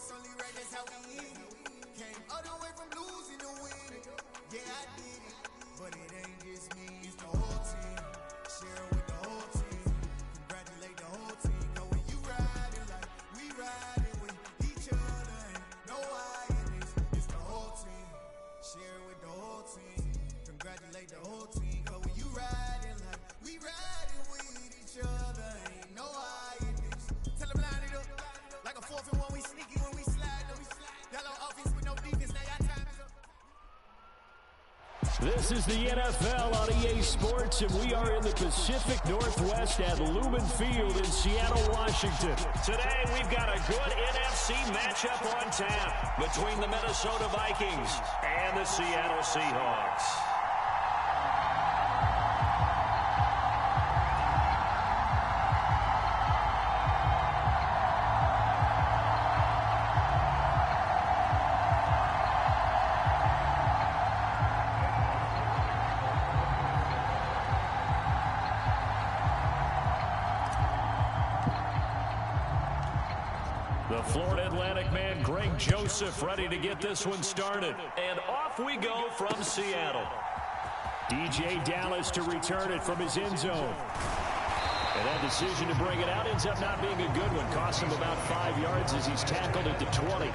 It's only right, that's how we end it. Came all the way from losing to winning. Yeah, I did it, but it ain't just me, it's the whole team. Share it with the whole team. Congratulate the whole team. Cause when you riding like we riding with each other, ain't no I in this. It's the whole team. Share it with the whole team. Congratulate the whole team. Cause when you riding like we riding with each other, ain't no I in this. Tell them line it up like a 4th and 1. We sneaky when we slide them. Y'all on offense with no defense. Now y'all time is up. This is the NFL on EA Sports, and we are in the Pacific Northwest at Lumen Field in Seattle, Washington. Today, we've got a good NFC matchup on tap between the Minnesota Vikings and the Seattle Seahawks. The Florida Atlantic man, Greg Joseph, ready to get this one started. And off we go from Seattle. DJ Dallas to return it from his end zone. And that decision to bring it out ends up not being a good one. Costs him about 5 yards as he's tackled at the 20.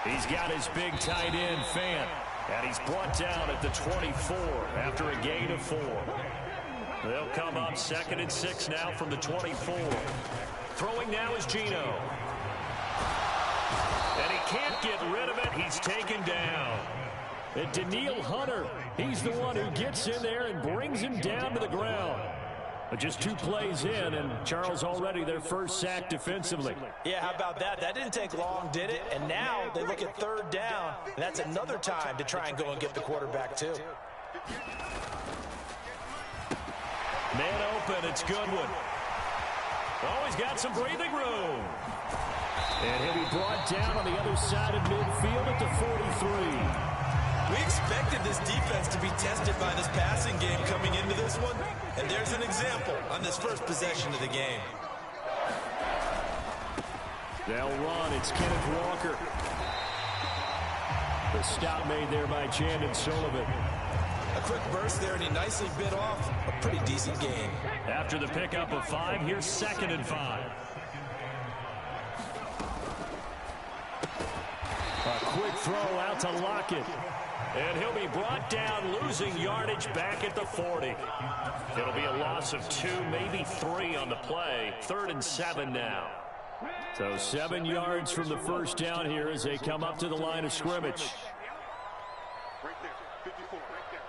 He's got his big tight end, Fant, and he's brought down at the 24 after a gain of 4. They'll come up 2nd and 6 now from the 24. Throwing now is Geno. And he can't get rid of it. He's taken down. And Daniil Hunter, he's the one who gets in there and brings him down to the ground. But just 2 plays in, and Charles already their first sack defensively. Yeah, how about that? That didn't take long, did it? And now they look at 3rd down, and that's another time to try and go and get the quarterback, too. Man open, it's Goodwin. Oh, he's got some breathing room. And he'll be brought down on the other side of midfield at the 43. We expected this defense to be tested by this passing game coming into this one, and there's an example on this first possession of the game. They'll run. It's Kenneth Walker. The stop made there by Chandon Sullivan. A quick burst there, and he nicely bit off a pretty decent gain. After the pickup of 5, here's 2nd and 5. A quick throw out to Lockett. And he'll be brought down, losing yardage back at the 40. It'll be a loss of 2, maybe 3 on the play. 3rd and 7 now. So 7 yards from the first down here as they come up to the line of scrimmage. Right there, 54, right there,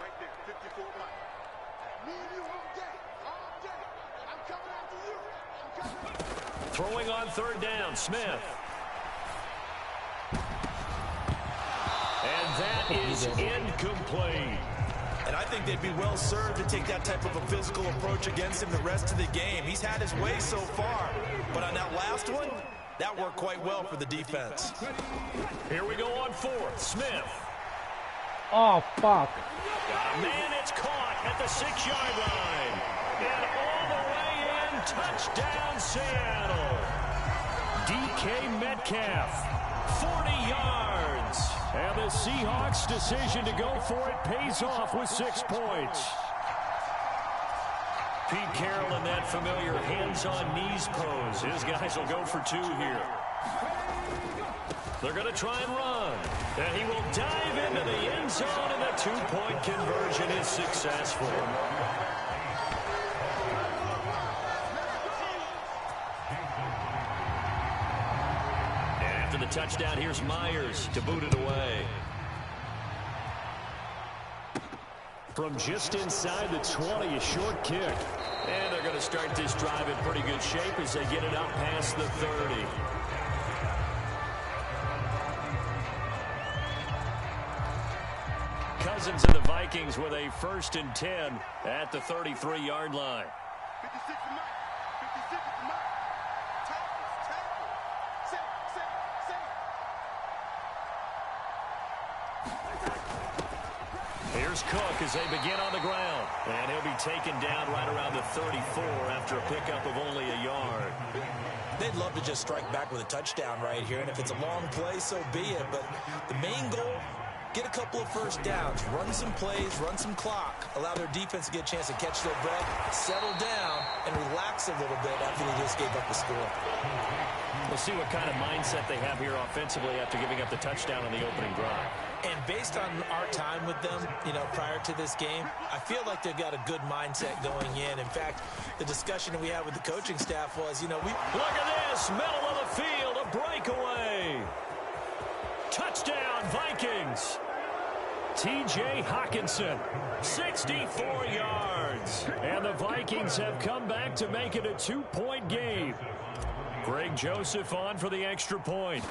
54 line. Me and you all day. I'm coming after you. Throwing on 3rd down, Smith. And that is incomplete. And I think they'd be well served to take that type of a physical approach against him the rest of the game. He's had his way so far, but on that last one, that worked quite well for the defense. Here we go on 4th. Smith. Oh, fuck. Man, it's caught at the 6-yard line. And all the way in, touchdown Seattle. DK Metcalf, 40 yards. And the Seahawks' decision to go for it pays off with 6 points. Pete Carroll in that familiar hands-on-knees pose. His guys will go for 2 here. They're going to try and run. And he will dive into the end zone, and the 2-point conversion is successful. And after the touchdown, here's Myers to boot it away. From just inside the 20, a short kick. And they're going to start this drive in pretty good shape as they get it up past the 30. Cousins and the Vikings with a 1st and 10 at the 33-yard line. 56 to 9. 56 to 9. Tackle. Set. here's Cook as they begin on the ground. And he'll be taken down right around the 34 after a pickup of only a yard. They'd love to just strike back with a touchdown right here, and if it's a long play, so be it. But the main goal, get a couple of first downs, run some plays, run some clock, allow their defense to get a chance to catch their breath, settle down, and relax a little bit after they just gave up the score. We'll see what kind of mindset they have here offensively after giving up the touchdown on the opening drive. And based on our time with them, prior to this game, I feel like they've got a good mindset going in. In fact, the discussion that we had with the coaching staff was, we... Look at this, middle of the field, a breakaway. Touchdown, Vikings. T.J. Hawkinson, 64 yards. And the Vikings have come back to make it a 2-point game. Greg Joseph on for the extra point.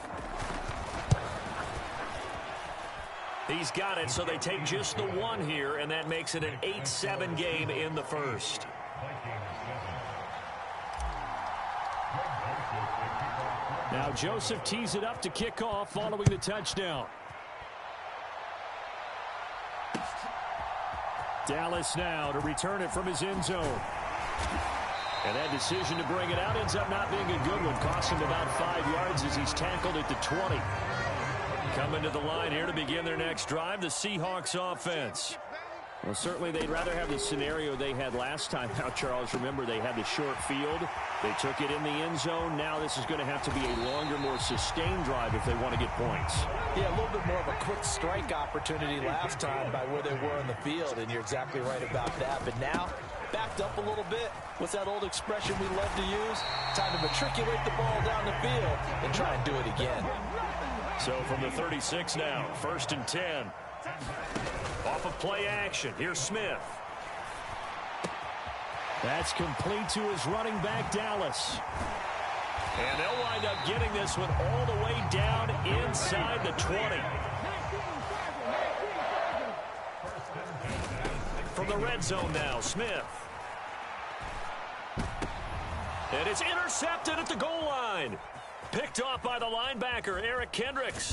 He's got it, so they take just the one here, and that makes it an 8-7 game in the first. Now Joseph tees it up to kick off following the touchdown. Dallas now to return it from his end zone. And that decision to bring it out ends up not being a good one. Cost him about 5 yards as he's tackled at the 20. Coming to the line here to begin their next drive, the Seahawks offense. Well, certainly they'd rather have the scenario they had last time out, Charles. Remember, they had the short field. They took it in the end zone. Now this is going to have to be a longer, more sustained drive if they want to get points. Yeah, a little bit more of a quick strike opportunity last time by where they were in the field, and you're exactly right about that. But now, backed up a little bit. What's that old expression we love to use? Time to matriculate the ball down the field and try and do it again. So from the 36 now, 1st and 10. Off of play action, here's Smith. That's complete to his running back, Dallas. And they'll wind up getting this one all the way down inside the 20. From the red zone now, Smith. And it's intercepted at the goal line. Picked off by the linebacker, Eric Kendricks.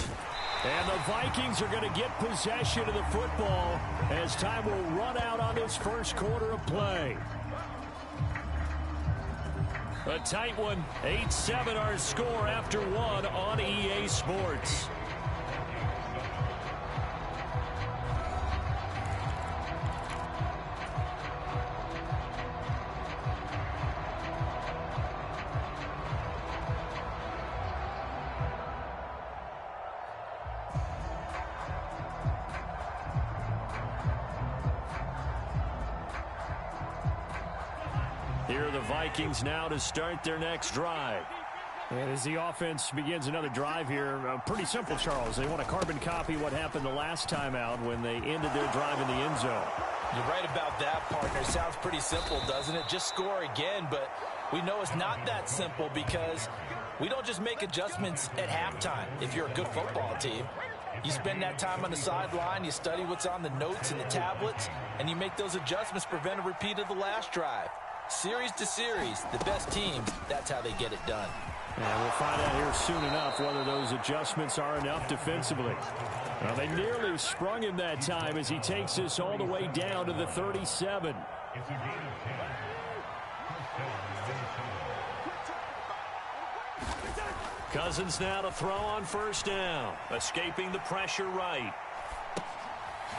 And the Vikings are going to get possession of the football as time will run out on this first quarter of play. A tight one, 8-7 our score after one on EA Sports. Here are the Vikings now to start their next drive. And as the offense begins another drive here, pretty simple, Charles. They want to carbon copy what happened the last time out when they ended their drive in the end zone. You're right about that, partner. Sounds pretty simple, doesn't it? Just score again, but we know it's not that simple because we don't just make adjustments at halftime if you're a good football team. You spend that time on the sideline, you study what's on the notes and the tablets, and you make those adjustments to prevent a repeat of the last drive. Series to series, the best teams, that's how they get it done. And we'll find out here soon enough whether those adjustments are enough defensively. Well, they nearly sprung him that time as he takes this all the way down to the 37. Cousins now to throw on first down, escaping the pressure right.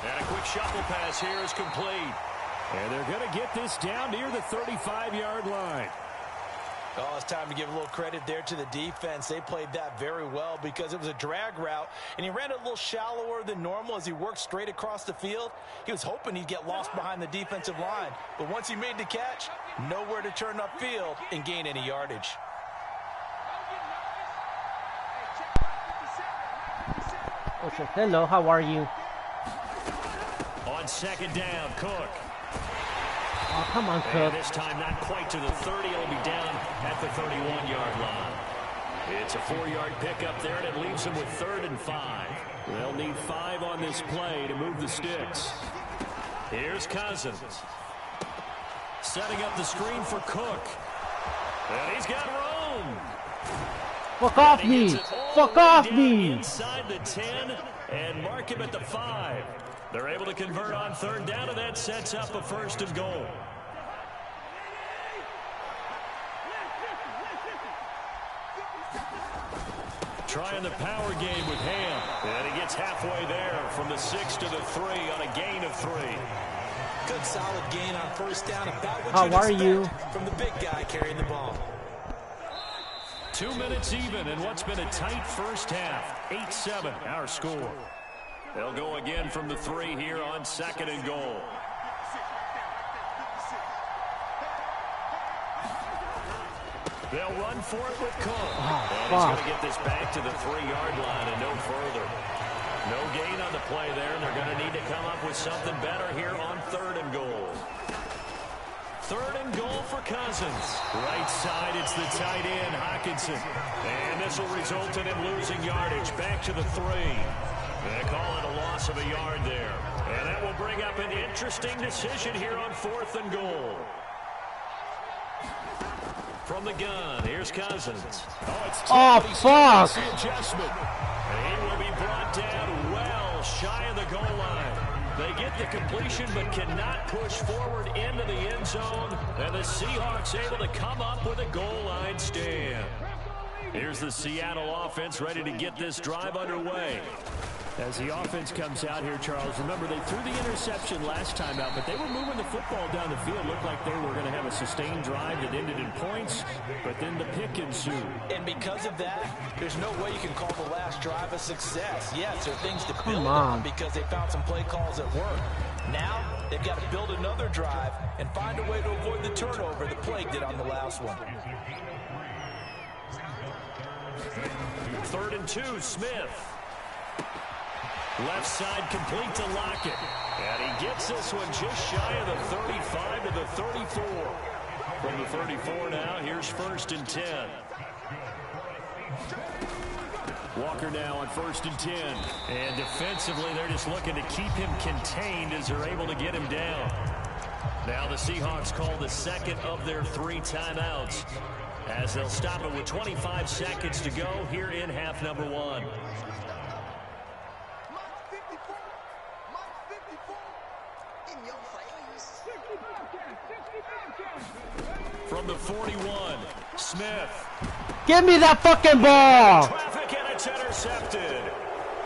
And a quick shuffle pass here is complete. And they're going to get this down near the 35-yard line. Oh, it's time to give a little credit there to the defense. They played that very well because it was a drag route, and he ran it a little shallower than normal as he worked straight across the field. He was hoping he'd get lost behind the defensive line, but once he made the catch, nowhere to turn upfield and gain any yardage. Hello, how are you? On second down, Cook. Oh, come on, Cook. And this time not quite to the 30. It'll be down at the 31-yard line. It's a 4-yard pickup there, and it leaves them with 3rd and 5. They'll need 5 on this play to move the sticks. Here's Cousins. Setting up the screen for Cook. And he's got room. Fuck off me! Fuck off me! Inside the 10 and mark him at the 5. They're able to convert on third down, and that sets up a 1st and goal. Trying the power game with Ham. And he gets halfway there from the 6 to the 3 on a gain of 3. Good solid gain on 1st down. About what How are you? From the big guy carrying the ball. 2 minutes even in what's been a tight first half. 8-7 our score. They'll go again from the 3 here on 2nd and goal. They'll run for it with Cook. And he's going to get this back to the 3-yard line and no further. No gain on the play there, and they're going to need to come up with something better here on 3rd and goal. 3rd and goal for Cousins. Right side, it's the tight end, Hockenson. And this will result in him losing yardage back to the 3. They call it a loss of a yard there. And that will bring up an interesting decision here on 4th and goal. From the gun, here's Cousins. Oh, fuck! Adjustment. And he will be brought down well shy of the goal line. They get the completion but cannot push forward into the end zone. And the Seahawks able to come up with a goal line stand. Here's the Seattle offense ready to get this drive underway. As the offense comes out here, Charles, remember they threw the interception last time out, but they were moving the football down the field. Looked like they were going to have a sustained drive that ended in points, but then the pick ensued. And because of that, there's no way you can call the last drive a success. Yes, there are things to build on because they found some play calls at work. Now, they've got to build another drive and find a way to avoid the turnover the plague did on the last one. 3rd and 2, Smith. Left side complete to Lockett. And he gets this one just shy of the 35 to the 34. From the 34 now, here's 1st and 10. Walker now on 1st and 10. And defensively, they're just looking to keep him contained as they're able to get him down. Now the Seahawks call the 2nd of their 3 timeouts as they'll stop it with 25 seconds to go here in half number 1. From the 41, Smith. Give me that fucking ball! Traffic, and it's intercepted.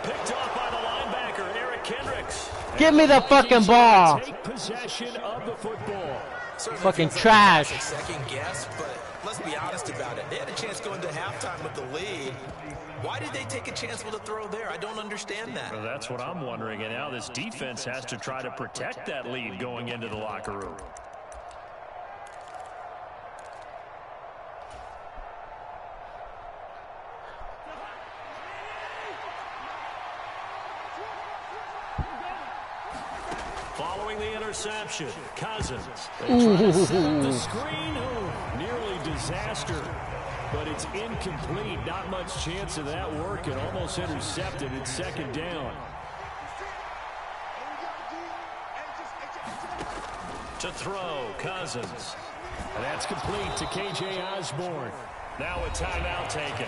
Picked off by the linebacker, Eric Kendricks. Give me the fucking ball! Take possession of the football. Fucking trash. Second guess, but let's be honest about it. They had a chance going to halftime with the lead. Why did they take a chance with a throw there? I don't understand that. Well, that's what I'm wondering. And now this defense has to try to protect that lead going into the locker room. Following the interception, Cousins. They try to set up the screen. Oh, nearly disaster. But it's incomplete. Not much chance of that working. Almost intercepted. It's 2nd down. To throw, Cousins. And that's complete to K.J. Osborne. Now a timeout taken.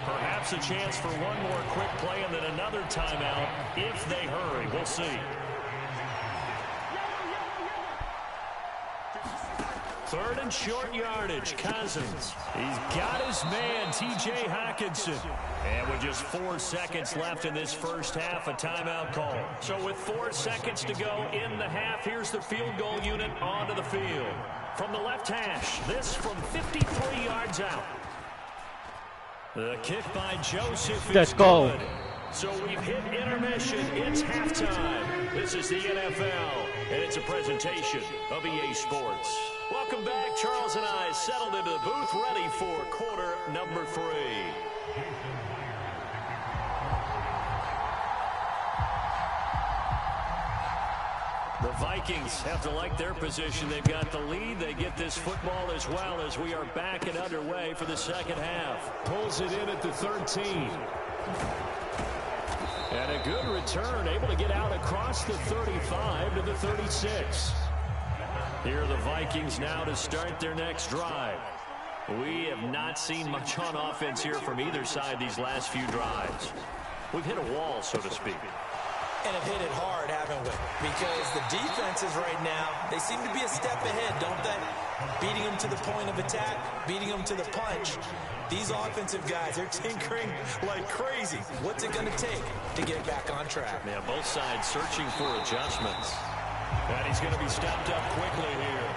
Perhaps a chance for one more quick play and then another timeout if they hurry. We'll see. 3rd and short yardage, Cousins. He's got his man, T.J. Hockenson. And with just 4 seconds left in this first half, a timeout call. So with 4 seconds to go in the half, here's the field goal unit onto the field. From the left hash, this from 53 yards out. The kick by Joseph is Let's go. good. So we've hit intermission. It's halftime. This is the NFL, and it's a presentation of EA Sports. Welcome back. Charles and I settled into the booth, ready for quarter number 3. The Vikings have to like their position. They've got the lead. They get this football as well as we are back and underway for the second half. Pulls it in at the 13. And a good return, able to get out across the 35 to the 36. Here are the Vikings now to start their next drive. We have not seen much on offense here from either side these last few drives. We've hit a wall, so to speak. And have hit it hard, haven't we? Because the defenses right now, they seem to be a step ahead, don't they? Beating them to the point of attack, beating them to the punch. These offensive guys are tinkering like crazy. What's it going to take to get back on track? Yeah, both sides searching for adjustments. And he's going to be stopped up quickly here.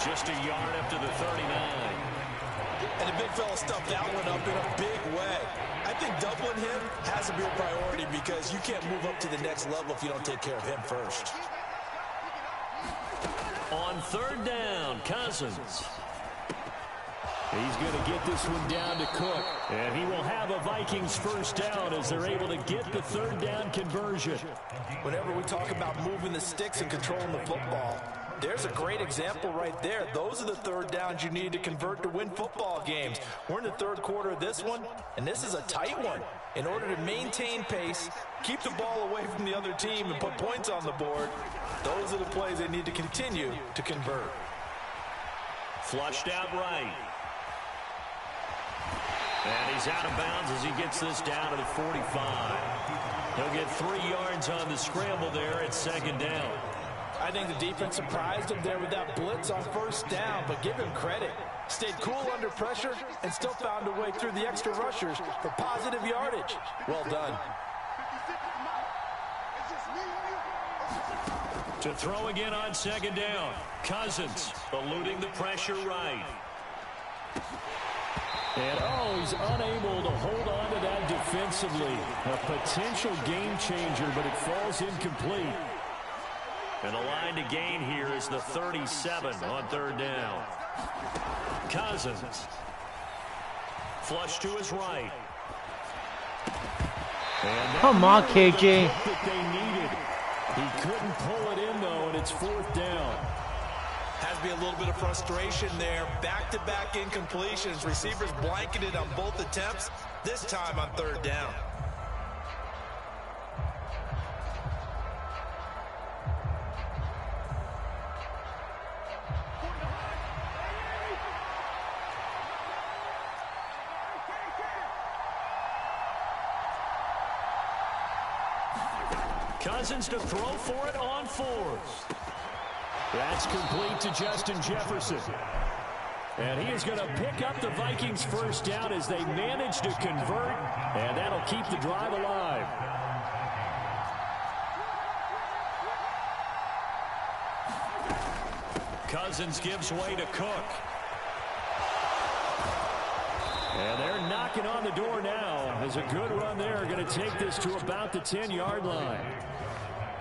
Just a yard up to the 39. And the big fella stuffed that one up in a big way. I think doubling him has to be a priority because you can't move up to the next level if you don't take care of him first. On third down, Cousins. He's going to get this one down to Cook. And he will have a Vikings first down as they're able to get the third down conversion. Whenever we talk about moving the sticks and controlling the football, there's a great example right there. Those are the third downs you need to convert to win football games. We're in the third quarter of this one, and this is a tight one. In order to maintain pace, keep the ball away from the other team, and put points on the board, those are the plays they need to continue to convert. Flushed out right. And he's out of bounds as he gets this down to the 45. He'll get 3 yards on the scramble there at second down. I think the defense surprised him there with that blitz on first down, but give him credit. Stayed cool under pressure and still found a way through the extra rushers for positive yardage. Well done. To throw again on second down. Cousins eluding the pressure right. And he's unable to hold on to that defensively. A potential game changer, but it falls incomplete. And the line to gain here is the 37 on third down. Cousins. Flush to his right. Come on, KJ. That they needed. He couldn't pull it in, though, and it's fourth down. Has to be a little bit of frustration there. Back-to-back incompletions. Receivers blanketed on both attempts, this time on third down. Cousins to throw for it on fourth. That's complete to Justin Jefferson. And he is going to pick up the Vikings first down as they manage to convert, and that'll keep the drive alive. Cousins gives way to Cook. And they're knocking on the door now. As a good run there, going to take this to about the 10-yard line.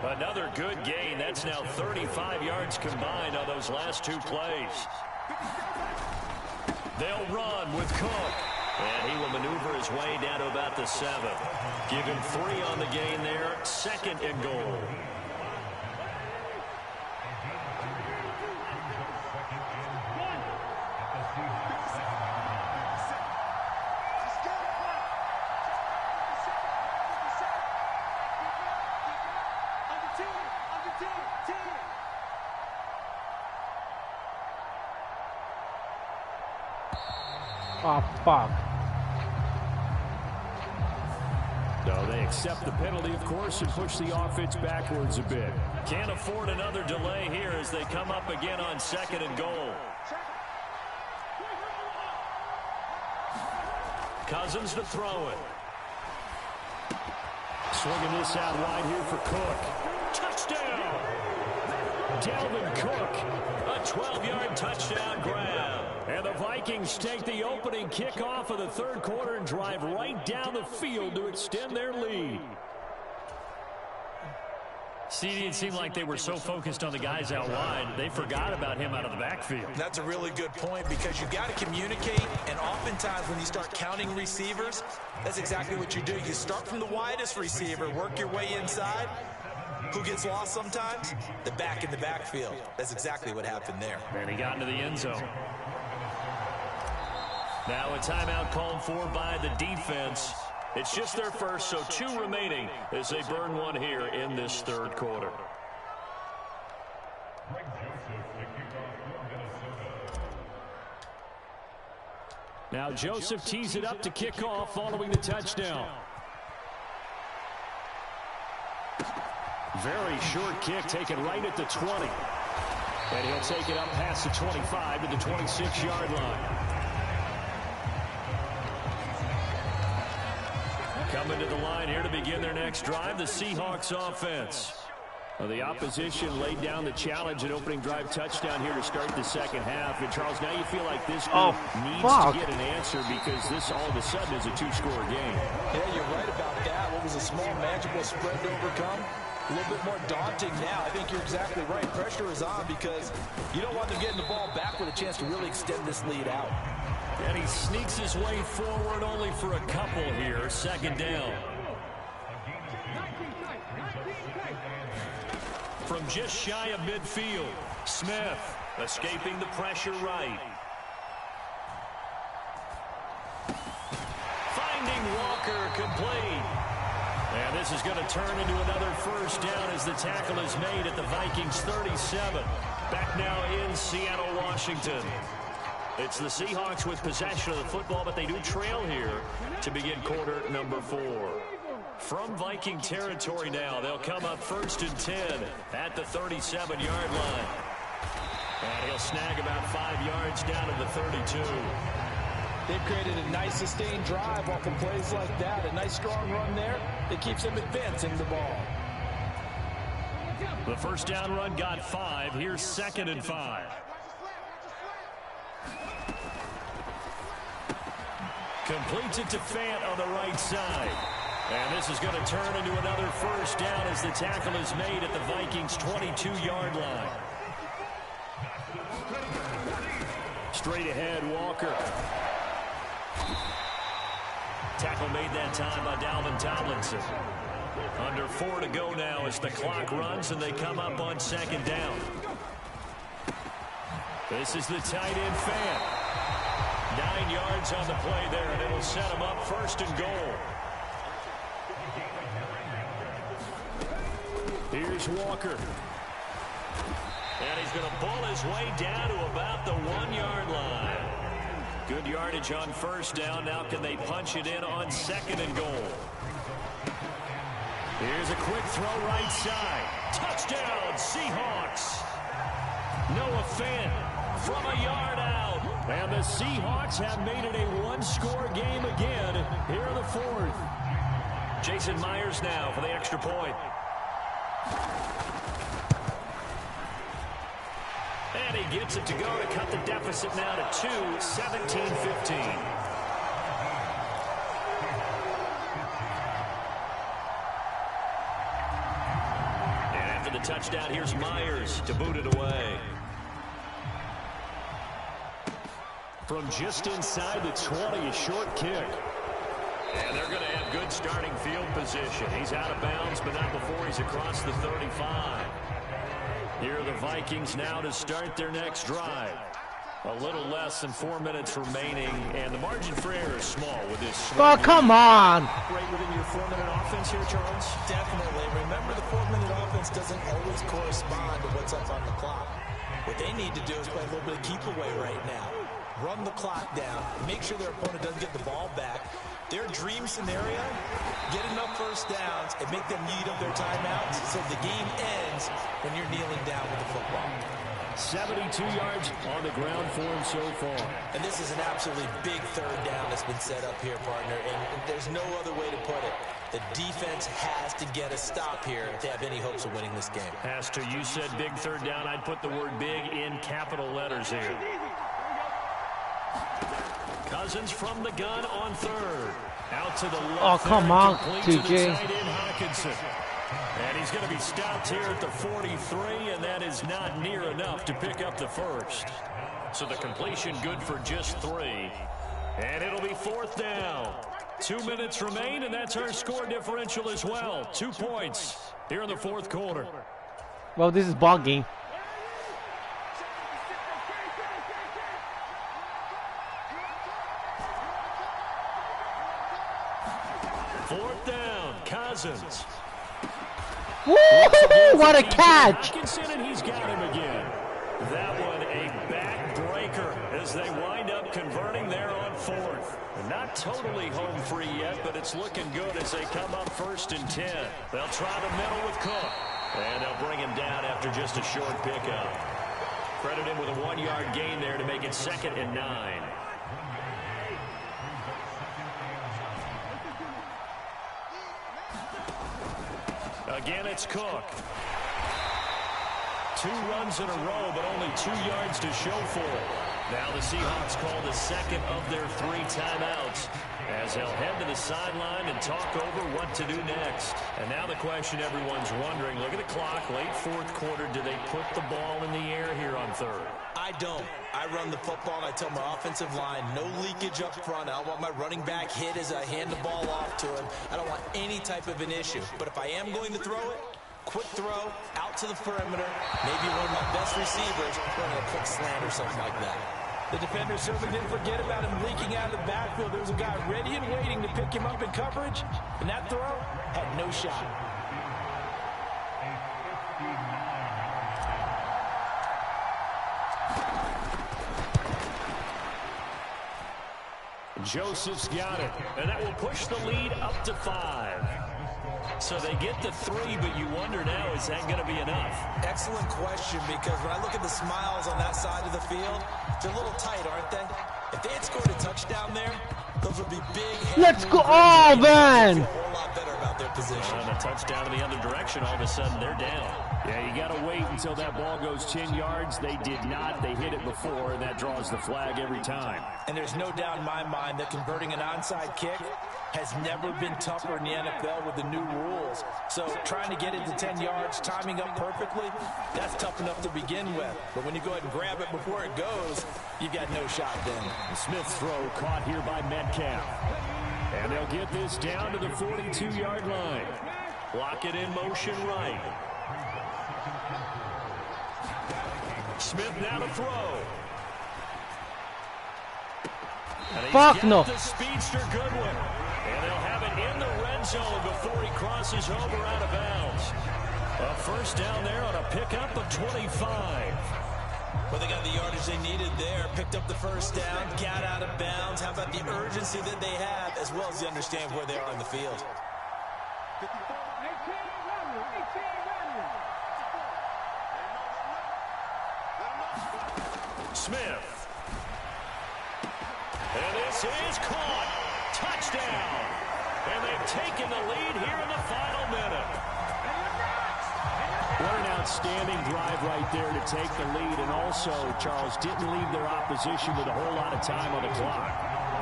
Another good gain. That's now 35 yards combined on those last two plays. They'll run with Cook. And he will maneuver his way down to about the 7. Give him 3 on the gain there. Second and goal. Oh, fuck. No, they accept the penalty, of course, and push the offense backwards a bit. Can't afford another delay here as they come up again on second and goal. Cousins to throw it. Swinging this out wide here for Cook. Touchdown! Dalvin Cook, a 12-yard touchdown grab. And the Vikings take the opening kickoff of the third quarter and drive right down the field to extend their lead. CD, it seemed like they were so focused on the guys out wide, they forgot about him out of the backfield. That's a really good point because you've got to communicate, and oftentimes when you start counting receivers, that's exactly what you do. You start from the widest receiver, work your way inside. Who gets lost sometimes? The back in the backfield. That's exactly what happened there. And he got into the end zone. Now a timeout called for by the defense. It's just their first, so 2 remaining as they burn one here in this third quarter. Now Joseph tees it up to kick off following the touchdown. Very short kick taken right at the 20. And he'll take it up past the 25 to the 26-yard line. Coming to the line here to begin their next drive, the Seahawks offense. Well, the opposition laid down the challenge and opening drive touchdown here to start the second half. And, Charles, now you feel like this group needs to get an answer because this all of a sudden is a two-score game. Yeah, you're right about that. What was a small, manageable spread to overcome? A little bit more daunting now. I think you're exactly right. Pressure is on because you don't want them getting the ball back with a chance to really extend this lead out. And he sneaks his way forward only for a couple here. Second down. From just shy of midfield, Smith escaping the pressure right. Finding Walker complete. And this is going to turn into another first down as the tackle is made at the Vikings 37. Back now in Seattle, Washington. It's the Seahawks with possession of the football, but they do trail here to begin quarter number 4. From Viking territory now, they'll come up 1st and 10 at the 37-yard line. And he'll snag about 5 yards down to the 32. They've created a nice sustained drive off of plays like that. A nice strong run there. It keeps them advancing the ball. The first down run got 5. Here's 2nd and 5. Completes it to Fant on the right side. And this is going to turn into another first down as the tackle is made at the Vikings 22-yard line. Straight ahead, Walker. Tackle made that time by Dalvin Tomlinson. Under 4 to go now as the clock runs and they come up on 2nd down. This is the tight end Fant. 9 yards on the play there, and it'll set him up 1st and goal. Here's Walker. And he's going to pull his way down to about the 1-yard line. Good yardage on first down. Now can they punch it in on 2nd and goal? Here's a quick throw right side. Touchdown, Seahawks. Noah Fant from a yard out. And the Seahawks have made it a one-score game again here in the 4th. Jason Myers now for the extra point. And he gets it to go to cut the deficit now to 2, 17-15. And after the touchdown, here's Myers to boot it away. From just inside the 20, a short kick. And they're going to have good starting field position. He's out of bounds, but not before he's across the 35. Here are the Vikings now to start their next drive. A little less than 4 minutes remaining, and the margin for error is small with this. Oh, come on. Right within your 4-minute offense here, Charles? Definitely. Remember, the 4-minute offense doesn't always correspond to what's up on the clock. What they need to do is play a little bit of keep away right now. Run the clock down, make sure their opponent doesn't get the ball back. Their dream scenario, get enough first downs and make them eat up their timeouts so the game ends when you're kneeling down with the football. 72 yards on the ground for him so far. And this is an absolutely big 3rd down that's been set up here, partner, and there's no other way to put it. The defense has to get a stop here if they have any hopes of winning this game. Has to. You said big 3rd down. I'd put the word big in capital letters here. Cousins from the gun on 3rd. Out to the left. Oh, come on, TJ. Hawkinson. And he's going to be stopped here at the 43, and that is not near enough to pick up the first. So the completion good for just 3. And it'll be 4th down. 2 minutes remain, and that's our score differential as well. 2 points here in the 4th quarter. Well, this is ball game. Fourth down, Cousins. Woo! What a catch! And he's got him again. That one a backbreaker as they wind up converting there on 4th. Not totally home free yet, but it's looking good as they come up 1st and 10. They'll try the middle with Cook. And they'll bring him down after just a short pickup. Credit him with a 1-yard gain there to make it 2nd and 9. Again, it's Cook. 2 runs in a row, but only 2 yards to show for it. Now the Seahawks call the second of their 3 timeouts as they'll head to the sideline and talk over what to do next. And now the question everyone's wondering, look at the clock, late 4th quarter, do they put the ball in the air here on 3rd? I don't. I run the football and I tell my offensive line, no leakage up front. I don't want my running back hit as I hand the ball off to him. I don't want any type of an issue. But if I am going to throw it, quick throw, out to the perimeter, maybe one of my best receivers running a quick slant or something like that. The defender certainly didn't forget about him leaking out of the backfield. There was a guy ready and waiting to pick him up in coverage, and that throw had no shot. Joseph's got it, and that will push the lead up to 5. So they get to 3, but you wonder now, is that going to be enough? Excellent question, because when I look at the smiles on that side of the field, they're a little tight, aren't they? If they had scored a touchdown there, those would be big. Let's go! Oh, man! A whole lot better about their position. And a touchdown in the other direction, all of a sudden they're down. Yeah, you got to wait until that ball goes 10 yards. They did not. They hit it before, and that draws the flag every time. And there's no doubt in my mind that converting an onside kick has never been tougher in the NFL with the new rules. So trying to get it to 10 yards, timing up perfectly, that's tough enough to begin with. But when you go ahead and grab it before it goes, you've got no shot then. Smith's throw caught here by Metcalf. And they'll get this down to the 42-yard line. Block it in motion right. Smith now to throw. Fuck no. The speedster Goodwin. And they'll have it in the red zone before he crosses over out of bounds. A first down there on a pickup of 25. Well, they got the yardage they needed there. Picked up the first down, got out of bounds. How about the urgency that they have, as well as they understand where they are on the field. Smith. And this is caught. Touchdown. And they've taken the lead here in the final minute. What an outstanding drive right there to take the lead. And also, Charles, didn't leave their opposition with a whole lot of time on the clock.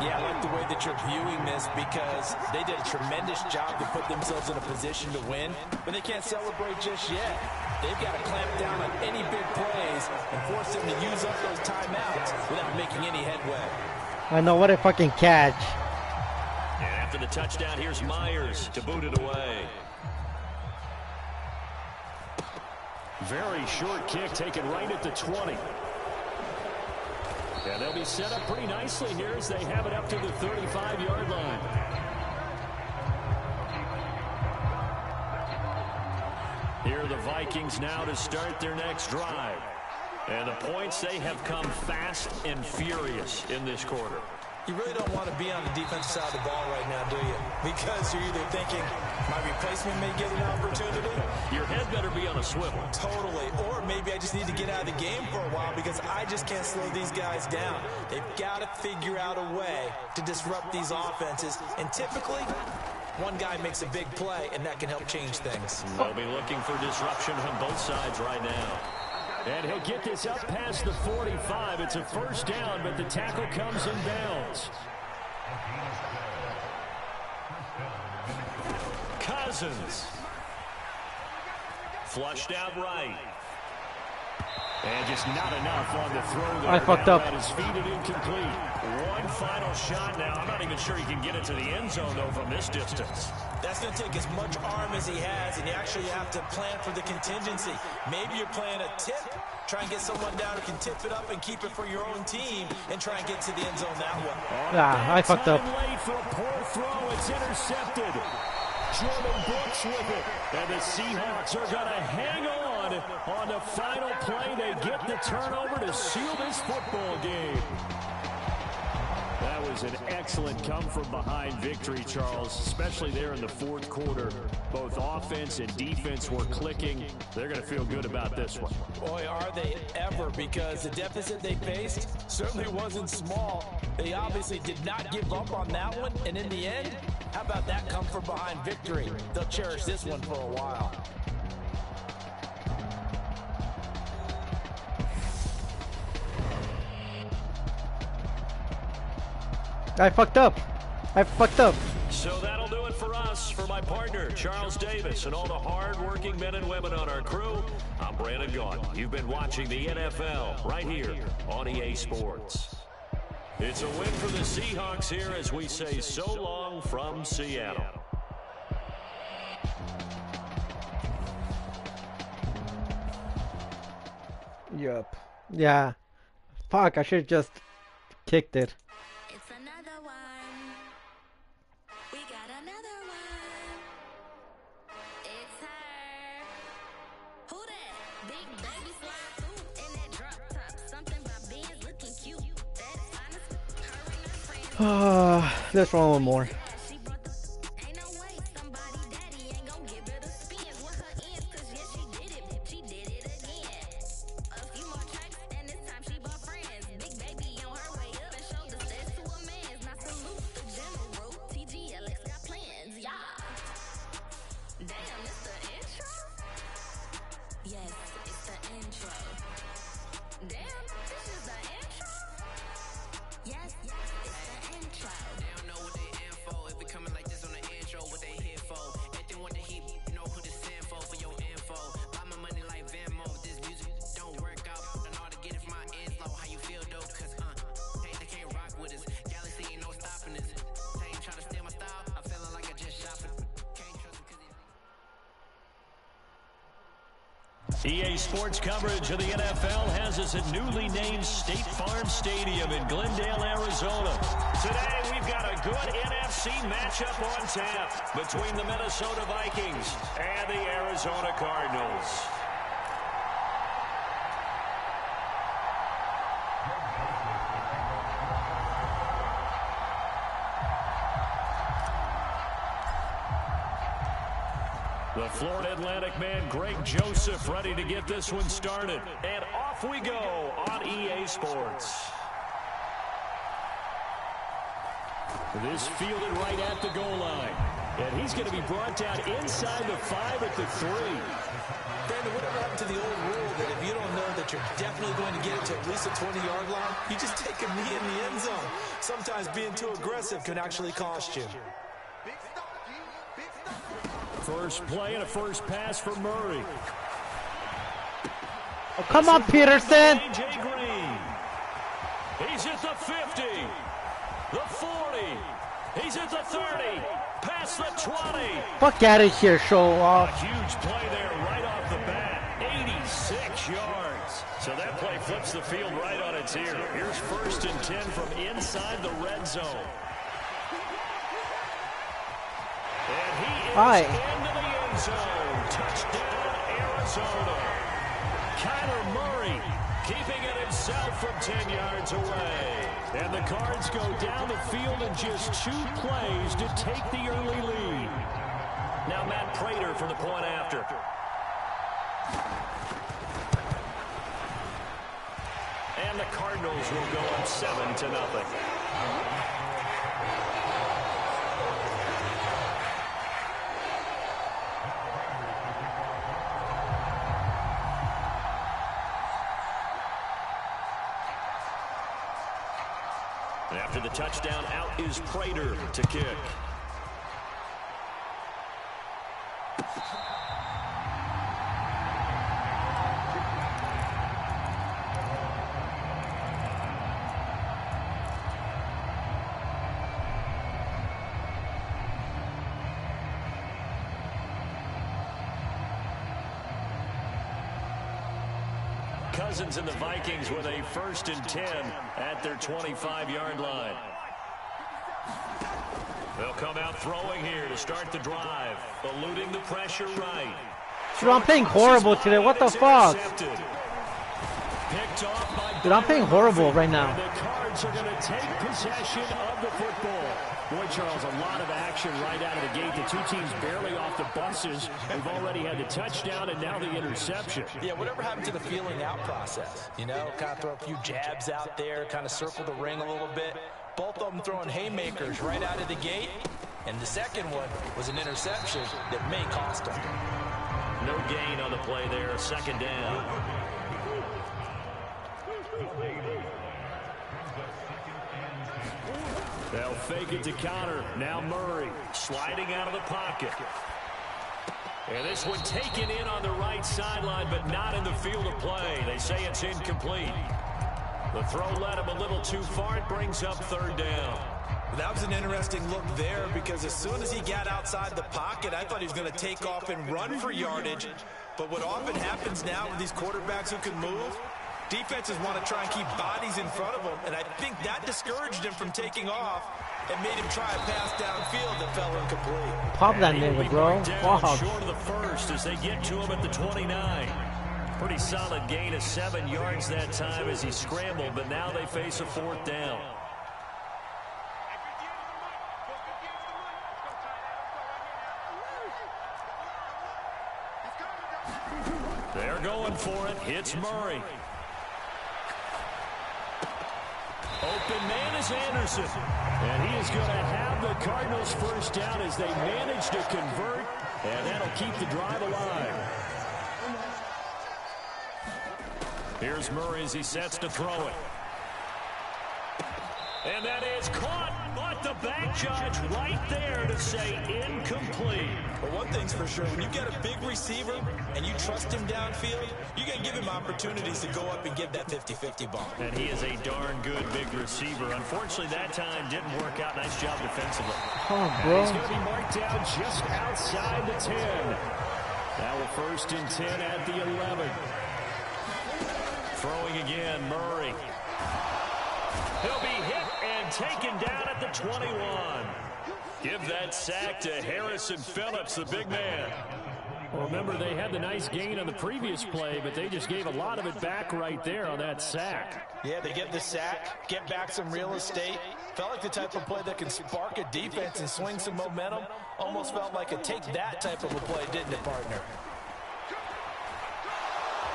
Yeah, I like the way that you're viewing this because they did a tremendous job to put themselves in a position to win, but they can't celebrate just yet. They've got to clamp down on any big plays and force them to use up those timeouts without making any headway. I know, what a fucking catch. And after the touchdown, here's Myers to boot it away. Very short kick taken right at the 20. Yeah, they'll be set up pretty nicely here as they have it up to the 35-yard line. Here are the Vikings now to start their next drive. And the points, they have come fast and furious in this quarter. You really don't want to be on the defensive side of the ball right now, do you? Because you're either thinking, my replacement may get an opportunity. Your head better be on a swivel. Totally. Or maybe I just need to get out of the game for a while because I just can't slow these guys down. They've got to figure out a way to disrupt these offenses. And typically, one guy makes a big play, and that can help change things. They'll be looking for disruption on both sides right now. And he'll get this up past the 45. It's a first down, but the tackle comes in bounds. Cousins. Flushed out right. And just not enough on the throw there. I fucked up. At his feet and incomplete. One final shot now. I'm not even sure he can get it to the end zone, though, from this distance. That's going to take as much arm as he has, and you actually have to plan for the contingency. Maybe you're playing a tip. Try and get someone down who can tip it up and keep it for your own team and try and get to the end zone that way. Ah, I fucked up. Late for a poor throw. It's intercepted. Jordan Brooks with it. And the Seahawks are going to hang on the final play. They get the turnover to seal this football game. that was an excellent come-from-behind victory, Charles, especially there in the fourth quarter. Both offense and defense were clicking. They're going to feel good about this one. Boy, are they ever, because the deficit they faced certainly wasn't small. They obviously did not give up on that one, and in the end, how about that come-from-behind victory? They'll cherish this one for a while. I fucked up. So that'll do it for us. For my partner, Charles Davis, and all the hard-working men and women on our crew, I'm Brandon Gaudin. You've been watching the NFL right here on EA Sports. It's a win for the Seahawks here as we say so long from Seattle. Yup. Yeah. Fuck, I should have just kicked it. It's another one. We got another one. It's her. Who that? Big baby slide through in that drop top. Something about being looking cute. That's honest. Her and her friends. Let's roll one more. She brought the. Ain't no way somebody daddy ain't gon' give it a spin. What her ends, cause yeah, she did it. She did it again. A few more tracks, and this time she brought friends. Big baby on her way up and showed the steps to a man's. Not salute the general. TGLX got plans, yeah. Damn, it's the intro? Yes, it's the intro. Damn, this is the intro? Yes, it's the intro. They don't know what they in for. If it coming like this on the intro, what they here for? If they want the heat, you know who to send for your info. Buy my money like Venmo. This music don't work out. Don't know how to get it from my ends low. How you feel though? Cause hey, they can't rock with us. Galaxy ain't no stopping us. They ain't trying to steal my style. I'm feeling like I just shopping. Can't trust them cause EA Sports coverage of the NFL has us at newly named State Farm Stadium in Glendale, Arizona. Today, we've got a good NFC matchup on tap between the Minnesota Vikings and the Arizona Cardinals. The Florida Atlantic man, Greg Joseph, ready to get this one started. And off we go on EA Sports. This fielded right at the goal line. And he's going to be brought down inside the 5 at the 3. Brandon, whatever happened to the old rule that if you don't know that you're definitely going to get it to at least a 20-yard line, you just take a knee in the end zone. Sometimes being too aggressive can actually cost you. First play and a first pass for Murray. Oh, come on, Peterson. A.J. Green. He's at the 50. The 40. He's at the 30. Past the 20. Fuck out of here, show off. A huge play there right off the bat. 86 yards. So that play flips the field right on its ear. Here's 1st and 10 from inside the red zone. And he is into the end zone. Touchdown, Arizona. Kyler Murray keeping it himself from 10 yards away. And the Cards go down the field in just 2 plays to take the early lead. Now Matt Prater for the point after. And the Cardinals will go up 7-0. After the touchdown, out is Prater to kick. Cousins and the Vikings with a 1st and 10 at their 25-yard line. They'll come out throwing here to start the drive, eluding the pressure right. Dude, I'm playing horrible today. What the fuck? Picked off by Dude, I'm playing horrible right now. And the Cards are going to take possession of the football. Boy, Charles, a lot of action right out of the gate. The two teams barely off the buses. We've already had the touchdown and now the interception. Yeah, whatever happened to the feeling out process? You know, kind of throw a few jabs out there, kind of circle the ring a little bit. Both of them throwing haymakers right out of the gate. And the second one was an interception that may cost them. No gain on the play there, second down. They'll fake it to Connor. Now Murray sliding out of the pocket. And this one taken in on the right sideline, but not in the field of play. They say it's incomplete. The throw led him a little too far. It brings up third down. That was an interesting look there because as soon as he got outside the pocket, I thought he was going to take off and run for yardage. But what often happens now with these quarterbacks who can move, defenses want to try and keep bodies in front of them, and I think that discouraged him from taking off and made him try a pass downfield that fell incomplete. Pop that nigga, bro. Wow. Short of the first as they get to him at the 29. Pretty solid gain of 7 yards that time as he scrambled, but now they face a fourth down. They're going for it. It's Murray. Open man is Anderson. And he is going to have the Cardinals first down as they manage to convert. And that'll keep the drive alive. Here's Murray as he sets to throw it. And that is caught, but the back judge right there to say incomplete. But one thing's for sure, when you get a big receiver and you trust him downfield, you can give him opportunities to go up and give that 50-50 ball. And he is a darn good big receiver. Unfortunately, that time didn't work out. Nice job defensively. Oh, bro. He's going to be marked down just outside the 10. Now a 1st and 10 at the 11. Throwing again, Murray. He'll be hit and taken down at the 21. Give that sack to Harrison Phillips, the big man. Well, remember, they had the nice gain on the previous play, but they just gave a lot of it back right there on that sack. Yeah, they get the sack, get back some real estate. Felt like the type of play that can spark a defense and swing some momentum. Almost felt like a take that type of a play, didn't it, partner?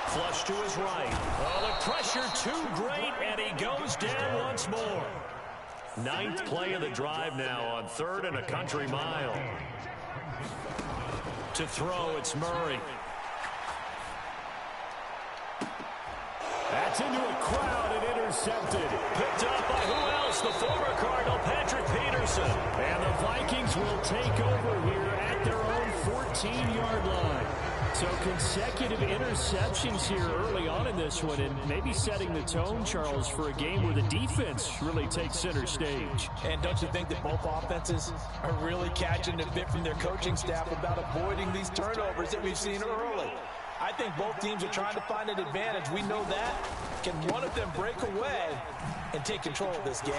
Flush to his right. Oh, the pressure too great, and he goes down once more. 9th play of the drive now on 3rd and a country mile. To throw, it's Murray. That's into a crowd and intercepted. Picked up by who else? The former Cardinal, Patrick Peterson. And the Vikings will take over here at their own 14-yard line. So consecutive interceptions here early on in this one, and maybe setting the tone, Charles, for a game where the defense really takes center stage. And don't you think that both offenses are really catching a bit from their coaching staff about avoiding these turnovers that we've seen early? I think both teams are trying to find an advantage. We know that. Can one of them break away and take control of this game?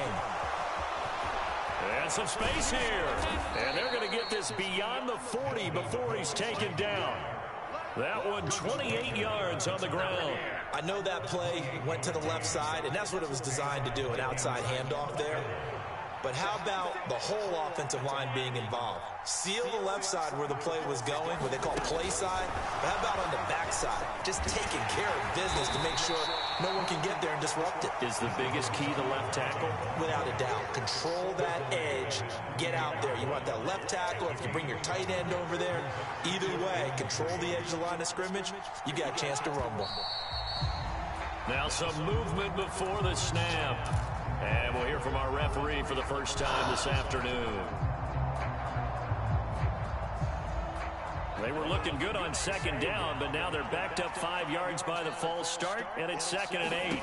And some space here. And they're going to get this beyond the 40 before he's taken down. That one 28 yards on the ground. I know that play went to the left side, and that's what it was designed to do, an outside handoff there. But how about the whole offensive line being involved? Seal the left side where the play was going, what they call play side. But how about on the back side? Just taking care of business to make sure no one can get there and disrupt it. Is the biggest key the left tackle? Without a doubt. Control that edge. Get out there. You want that left tackle. If you bring your tight end over there, either way, control the edge of the line of scrimmage, you got a chance to rumble. Now some movement before the snap. And we'll hear from our referee for the first time this afternoon. They were looking good on 2nd down, but now they're backed up 5 yards by the false start, and it's 2nd and 8.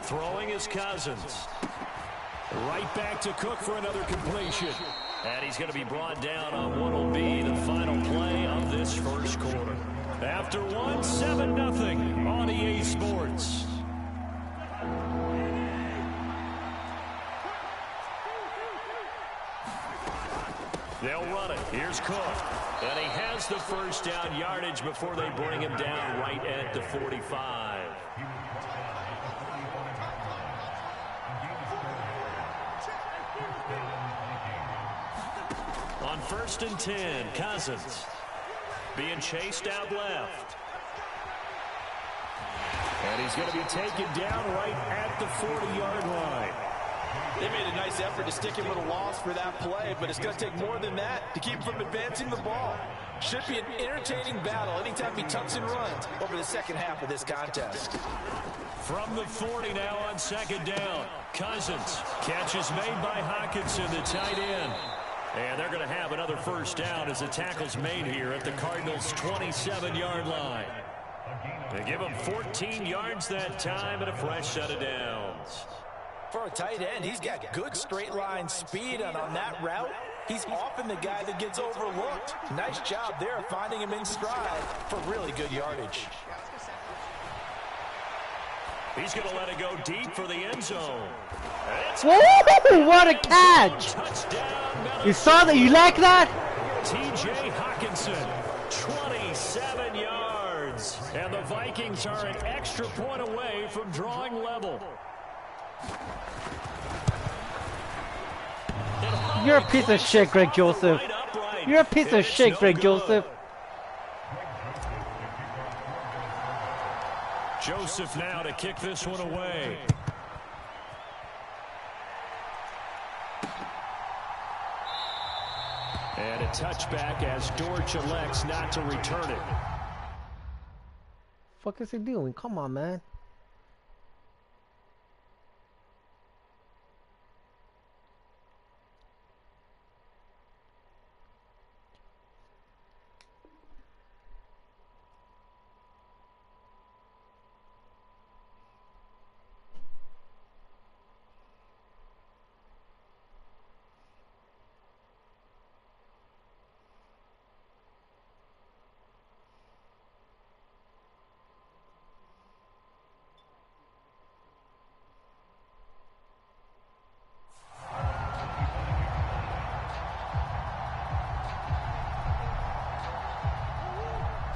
Throwing is Cousins. Right back to Cook for another completion. And he's going to be brought down on what will be the final play of this first quarter. After one, 7-0 on EA Sports. They'll run it. Here's Cook. And he has the first down yardage before they bring him down right at the 45. first and 10, Cousins. Being chased out left. And he's going to be taken down right at the 40-yard line. They made a nice effort to stick him with a loss for that play, but it's going to take more than that to keep him from advancing the ball. Should be an entertaining battle anytime he tucks and runs over the second half of this contest. From the 40 now on second down. Cousins. Catch is made by Hockenson, the tight end. And they're going to have another first down as the tackle's made here at the Cardinals' 27-yard line. They give him 14 yards that time and a fresh set of downs. For a tight end, he's got good straight line speed, and on that route, he's often the guy that gets overlooked. Nice job there finding him in stride for really good yardage. He's going to let it go deep for the end zone. Whoa, what a catch! You saw that? You like that? T.J. Hockenson, 27 yards. And the Vikings are an extra point away from drawing level. You're a piece of shit, Greg Joseph. You're a piece of shit, Greg Joseph. Joseph now to kick this one away. And a touchback as Dortch elects not to return it. Fuck is he doing? Come on, man.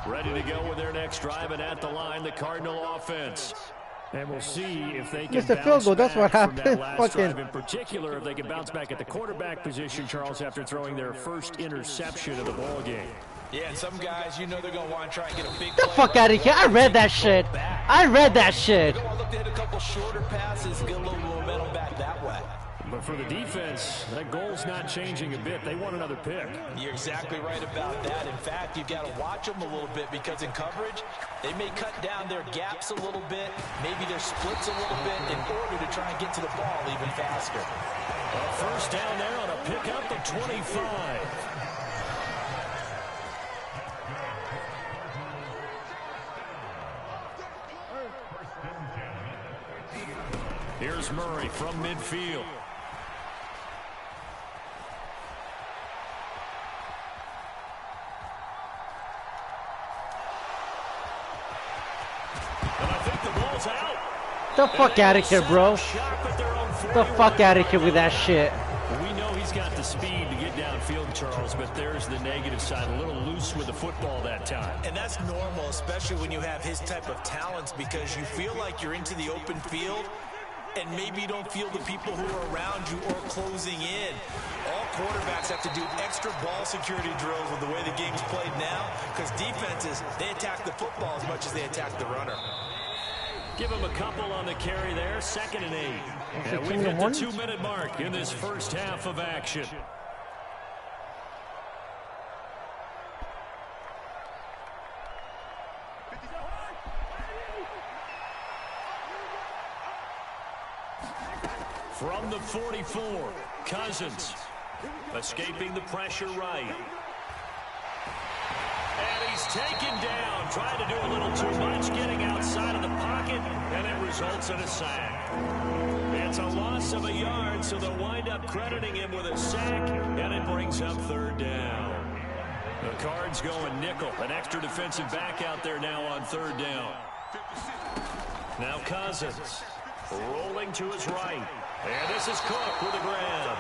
Ready to go with their next drive, and at the line, the Cardinal offense. And we'll see if they can Mr. Field goal, that's what happened. Drive in particular, if they can bounce back at the quarterback position, Charles, after throwing their first interception of the ball game. Yeah, and some guys, you know they're going to want to try and get a big Get the fuck out of here. I read that shit. I read that shit. They're going to look to hit a couple shorter passes, get a little momentum back that way. But for the defense, that goal's not changing a bit. They want another pick. You're exactly right about that. In fact, you've got to watch them a little bit because in coverage, they may cut down their gaps a little bit, maybe their splits a little bit in order to try and get to the ball even faster. A first down there on a pickup of 25. Here's Murray from midfield. And I think the ball's out. The fuck out of here, bro. The fuck out of here with that shit. We know he's got the speed to get downfield, Charles, but there's the negative side. A little loose with the football that time. And that's normal, especially when you have his type of talents, because you feel like you're into the open field and maybe you don't feel the people who are around you or closing in. All quarterbacks have to do extra ball security drills with the way the game's played now, because defenses, they attack the football as much as they attack the runner. Give him a couple on the carry there, 2nd and 8. And we've hit the 2-minute mark in this first half of action. From the 44, Cousins escaping the pressure right. And he's taken down, trying to do a little too much, getting outside of the pocket, and it results in a sack. It's a loss of a yard, so they'll wind up crediting him with a sack, and it brings up 3rd down. The Cards going nickel, an extra defensive back out there now on 3rd down. Now Cousins rolling to his right. And this is Cook with a grab.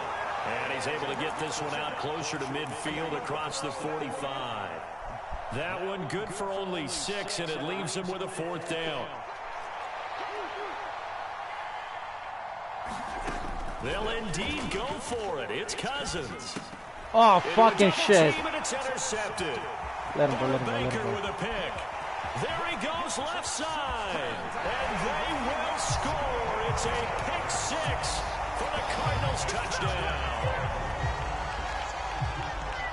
And he's able to get this one out closer to midfield across the 45. That one good for only 6, and it leaves him with a 4th down. They'll indeed go for it. It's Cousins. Oh, fucking shit. It's intercepted. Let him go, let him go, let him Baker go. with a pick. There he goes left side. And they will score. It's a pick six for the Cardinals touchdown.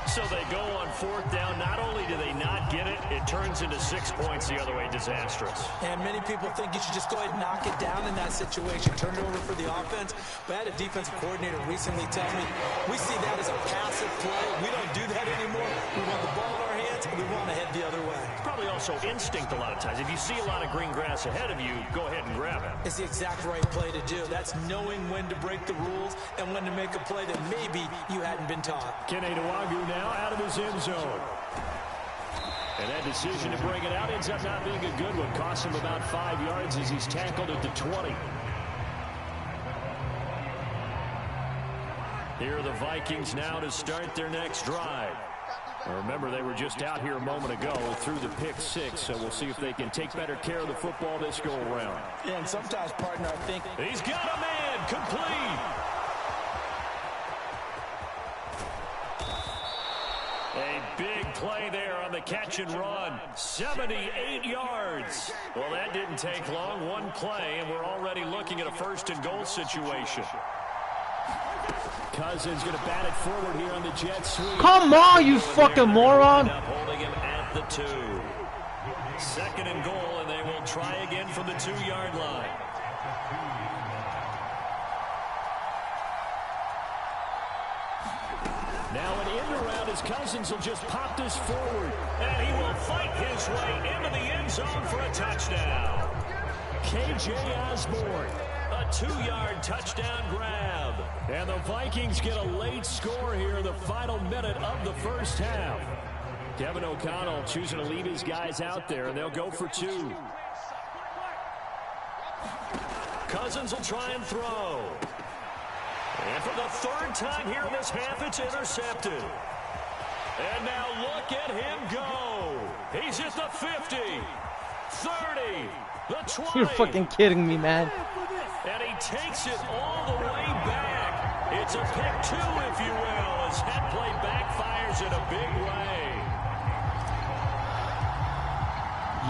So they go on fourth down. Not only do they not get it, it turns into 6 points the other way. Disastrous. And many people think you should just go ahead and knock it down in that situation. Turn it over for the offense. But I had a defensive coordinator recently tell me, we see that as a passive play. We don't do that anymore. We want the ball in our hands, and we want to head the other way. Probably also instinct a lot of times. If you see a lot of green grass ahead of you, go ahead and grab it. It's the exact right play to do. That's knowing when to break the rules and when to make a play that maybe you hadn't been taught. Kene Nwagu now out of his end zone. And that decision to bring it out ends up not being a good one. Costs him about 5 yards as he's tackled at the 20. Here are the Vikings now to start their next drive. Now remember, they were just out here a moment ago through the pick six, so we'll see if they can take better care of the football this go around. Yeah, and sometimes, partner, I think he's got a man complete. A big play there on the catch and run. 78 yards. Well, that didn't take long. One play, and we're already looking at a first and goal situation. Cousins going to bat it forward here on the jet sweep. Come on, you fucking moron. Holding him at the 2. Second and goal, and they will try again from the 2-yard line. Now an end around as Cousins will just pop this forward. And he will fight his way into the end zone for a touchdown. K.J. Osborne. A 2-yard touchdown grab. And the Vikings get a late score here in the final minute of the first half. Kevin O'Connell choosing to leave his guys out there, and they'll go for 2. Cousins will try and throw. And for the third time here in this half, it's intercepted. And now look at him go. He's at the 50, 30, the 20. You're fucking kidding me, man. And he takes it all the way back. It's a pick 2, if you will, as that play backfires in a big way.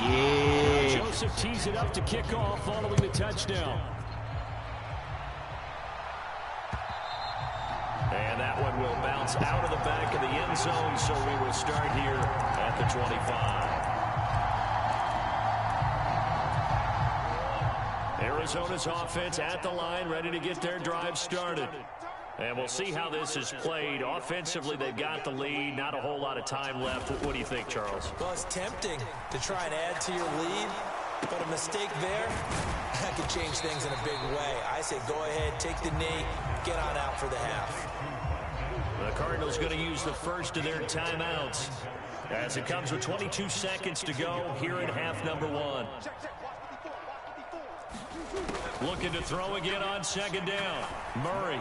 Yeah. Joseph tees it up to kick off following the touchdown. And that one will bounce out of the back of the end zone, so we will start here at the 25. Arizona's offense at the line, ready to get their drive started. And we'll see how this is played. Offensively, they've got the lead. Not a whole lot of time left. What do you think, Charles? Well, it's tempting to try and add to your lead, but a mistake there, that could change things in a big way. I say go ahead, take the knee, get on out for the half. The Cardinals going to use the first of their timeouts as it comes with 22 seconds to go here in half number 1. Looking to throw again on second down. Murray.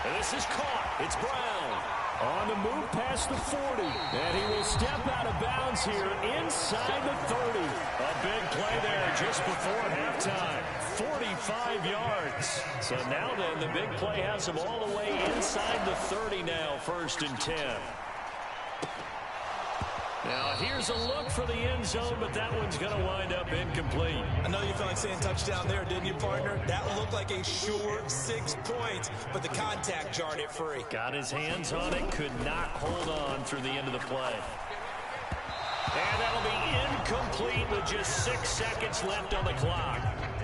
And this is caught. It's Brown. On the move past the 40. And he will step out of bounds here inside the 30. A big play there just before halftime. 45 yards. So now then, the big play has him all the way inside the 30 now, 1st and 10. Now, here's a look for the end zone, but that one's going to wind up incomplete. I know you felt like saying touchdown there, didn't you, partner? That looked like a sure 6 points, but the contact jarred it free. Got his hands on it, could not hold on through the end of the play. And that'll be incomplete with just 6 seconds left on the clock.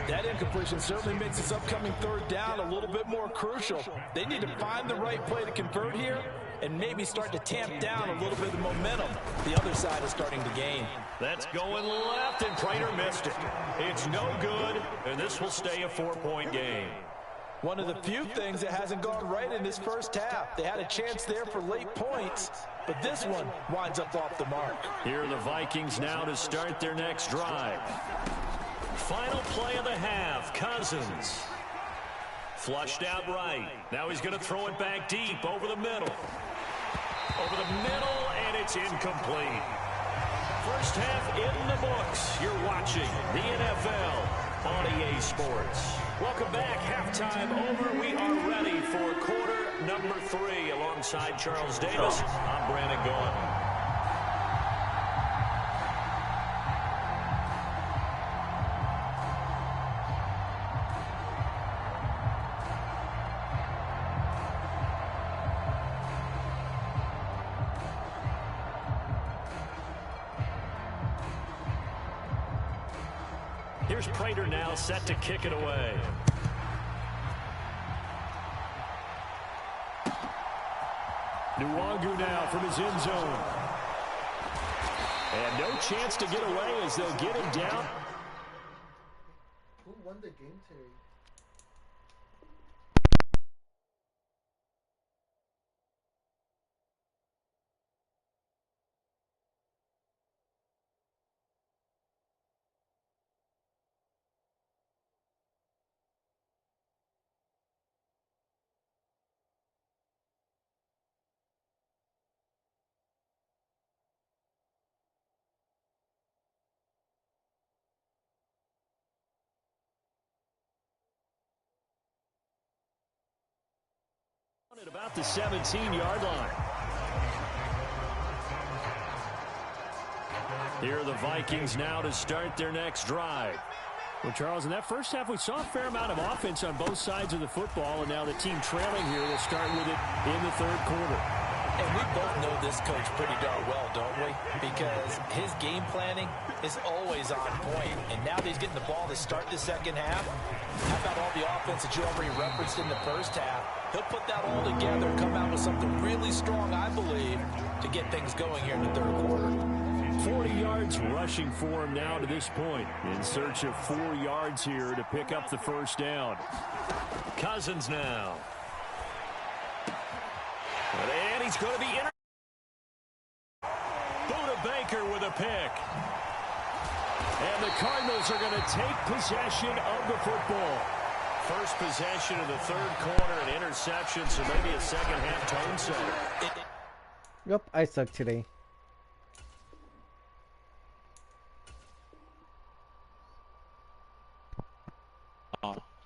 That incompletion certainly makes this upcoming third down a little bit more crucial. They need to find the right play to convert here and maybe start to tamp down a little bit of the momentum the other side is starting to gain. That's going left, and Prater missed it. It's no good, and this will stay a 4-point game. One of the few things that hasn't gone right in this first half. They had a chance there for late points, but this one winds up off the mark. Here are the Vikings now to start their next drive. Final play of the half, Cousins. Flushed out right. Now he's going to throw it back deep over the middle. Over the middle, and it's incomplete. First half in the books. You're watching the NFL on EA Sports. Welcome back. Halftime over. We are ready for quarter number 3. Alongside Charles Davis, I'm Brandon Gaudin. Here's Prater now set to kick it away. Nwangu now from his end zone. And no chance to get away as they'll get him down. Who won the game today? At about the 17-yard line. Here are the Vikings now to start their next drive. Well, Charles, in that first half, we saw a fair amount of offense on both sides of the football, and now the team trailing here will start with it in the third quarter. And we both know this coach pretty darn well, don't we? Because his game planning is always on point. And now that he's getting the ball to start the second half, how about all the offense that you already referenced in the first half? He'll put that all together and come out with something really strong, I believe, to get things going here in the third quarter. 40 yards rushing for him now to this point. In search of 4 yards here to pick up the first down. Cousins now. And he's going to be in. Buda Baker with a pick. And the Cardinals are going to take possession of the football. First possession of the third quarter, an interception, so maybe a second half tone setter. Yep, I suck today.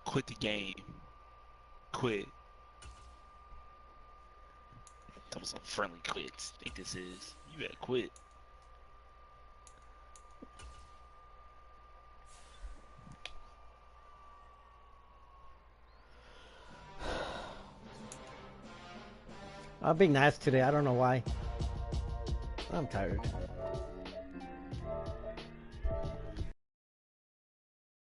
Quit the game. Quit. That was some friendly quits. I think this is. You better quit. I'm being nice today. I don't know why. I'm tired.